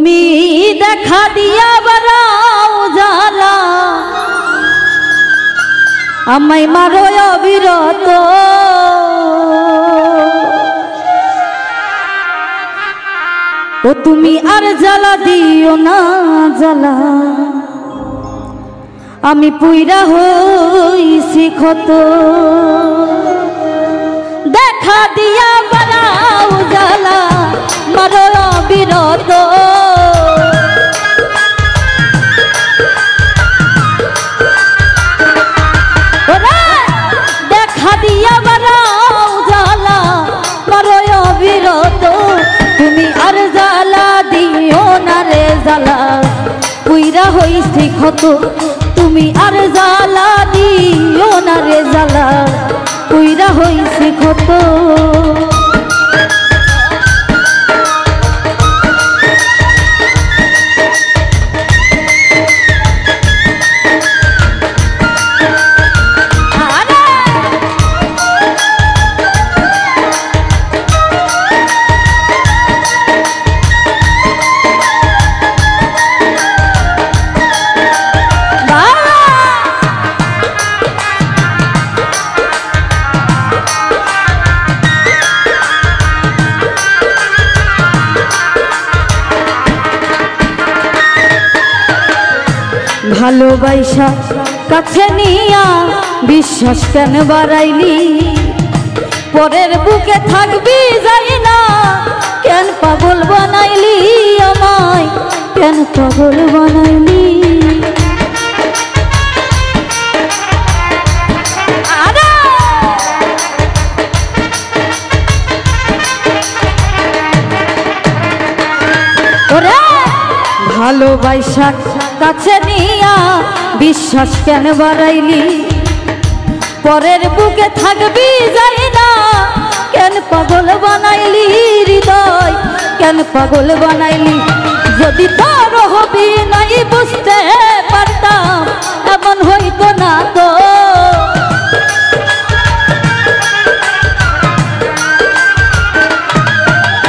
তুমি দেখা দিয়া বারাও জালা আমায় মারো অবিরত ও তুমি আর জ্বালা দিও না জ্বালা আমি পুইরা হইছি ক্ষত দেখা দিয়া বারাও জ্বালা মারো অবিরত দেখা দিয়া বারাও জ্বালা মারো অবিরত তুমি আর জ্বালা দিও না রে জ্বালা পুইরা হইছি ক্ষত তুমি আর জ্বালা দিও না রে জ্বালা পুইরা হইছি ক্ষত ভালোবাসা কাছে নিয়া বিশ্বাস কেন বাড়াইলি পরের বুকে থাকবি যাই না কেন পাগল বানাইলি আমায় কেন পাগল বানাইলি ভালোবাসা কাছে নিয়া বিশ্বাস কেন বাড়াইলি পরের বুকে থাকবি যাই না কেন পাগল বানাইলি হৃদয় কেন পাগল বানাইলি যদি তোর হবি নাই বুঝতে পারতাম এমন হইতো না তো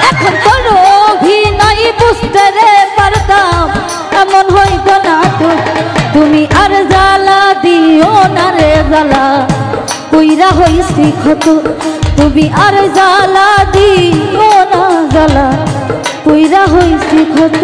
এখন তোর অভিনয় বুঝতে রে পারতাম এমন হইতো না তো তুমি আর জ্বালা দিও না রে জ্বালা পুইরা হইছি ক্ষত তুমি আর জ্বালা দিও না জ্বালা পুইরা হইছি ক্ষত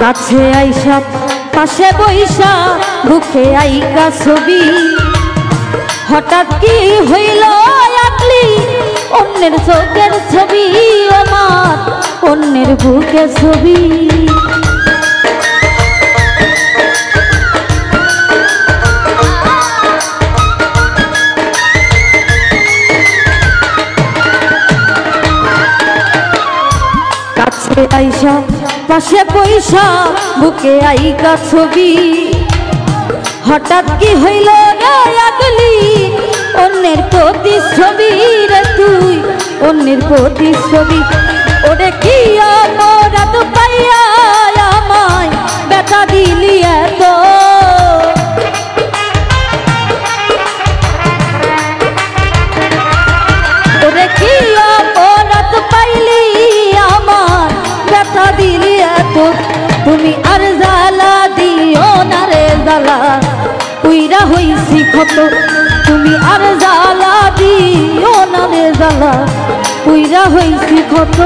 কাছে আইসা পাশে বইসা বুকে আইকা ছবি হঠাৎ কি হইল আকলি অন্যের চোখের ছবি আমার অন্যের বুকে ছবি কাছে আইসা পাশে পয়সা বুকে আইকা ছবি হঠাৎ কি হইল রে আগলি অন্যের প্রতিচ্ছবি রে তুই অন্যের প্রতিচ্ছবি ওরে কি অপরাধ পাইয়া আমায় ব্যথা দিলি এত ওরে কি অপরাধ পাইলি আমার ব্যথা দিলি এত তুমি আর জ্বালা দিও না রে জ্বালা পুইরা পুইরা হইছি ক্ষত তুমি আর জ্বালা দিও না রে জ্বালা পুইরা হইছি ক্ষত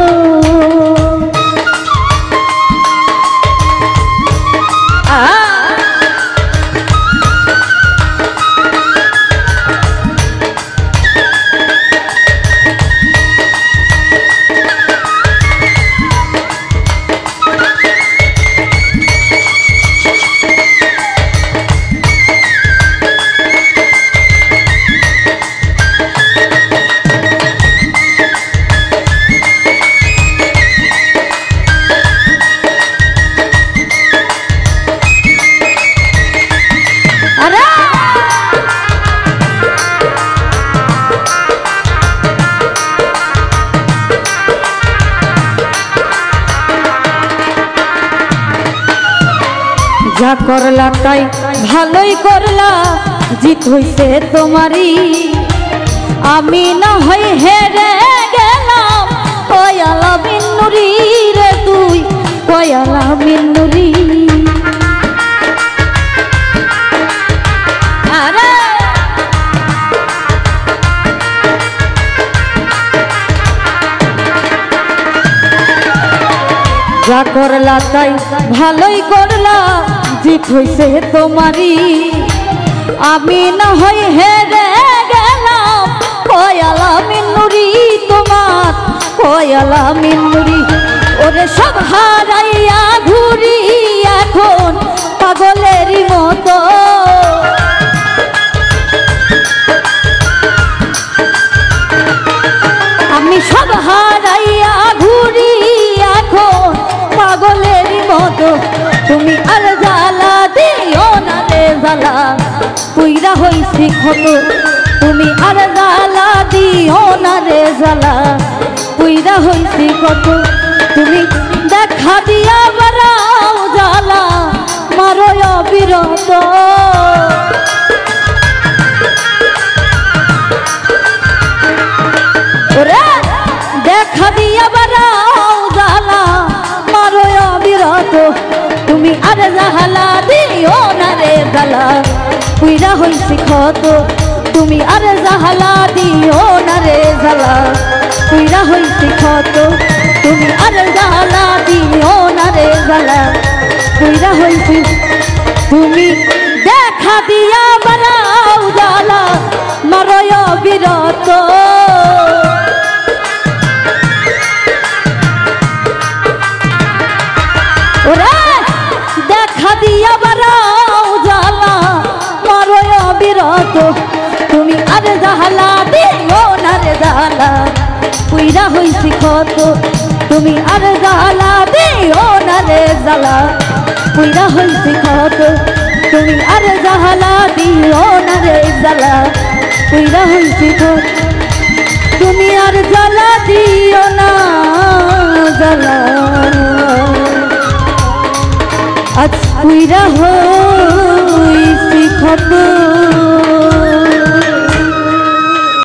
যা করলা তাই ভালোই করলা জিত হইছে তোমারই আমি না হই হেরে গেলাম কয়ালা মিন্নুরি রে তুই কয়ালা মিন্নুরি যা করলা তাই ভালোই করলা জিত হইছে তোমারই আমি না হই হেরে গেলাম কয়ালা মিন্নুরি তোমার কয়ালা মিন্নুরি ওরে সব হারাইয়া ঘুরি এখন পাগলেরই মতো আমি সব হারাইয়া ঘুরি এখন পাগলেরই মতো তুমি আর জ্বালা দিও না রে জ্বালা পুইরা হইছি ক্ষত তুমি আর জ্বালা দিও না রে জ্বালা পুইরা হইছি ক্ষত তুমি দেখা দিয়া বারাও জ্বালা মারো অবিরত ওরে দেখা দিয়া বারাও জ্বালা মারো অবিরত তুমি আর জ্বালা দিও না রে জ্বালা পুইরা হইছি ক্ষত তুমি আর জ্বালা দিও না রে জ্বালা পুইরা হইছি ক্ষত তুমি আর জ্বালা দিও না রে জ্বালা পুইরা হইছি তুমি দেখা দিয়া বারাও জ্বালা মারো অবিরত ওরে দেখা দিয়া বারাও জ্বালা মারো অবিরত তুমি আর জ্বালা দিও না রে জ্বালা পুইরা হইছি ক্ষত তুমি আর জ্বালা দিও না রে জ্বালা পুইরা হইছি ক্ষত তুমি আর জ্বালা দিও না রে জ্বালা পুইরা হইছি ক্ষত তুমি আর জ্বালা দিও না জ্বালা আজ পুইরা হইছি ক্ষত।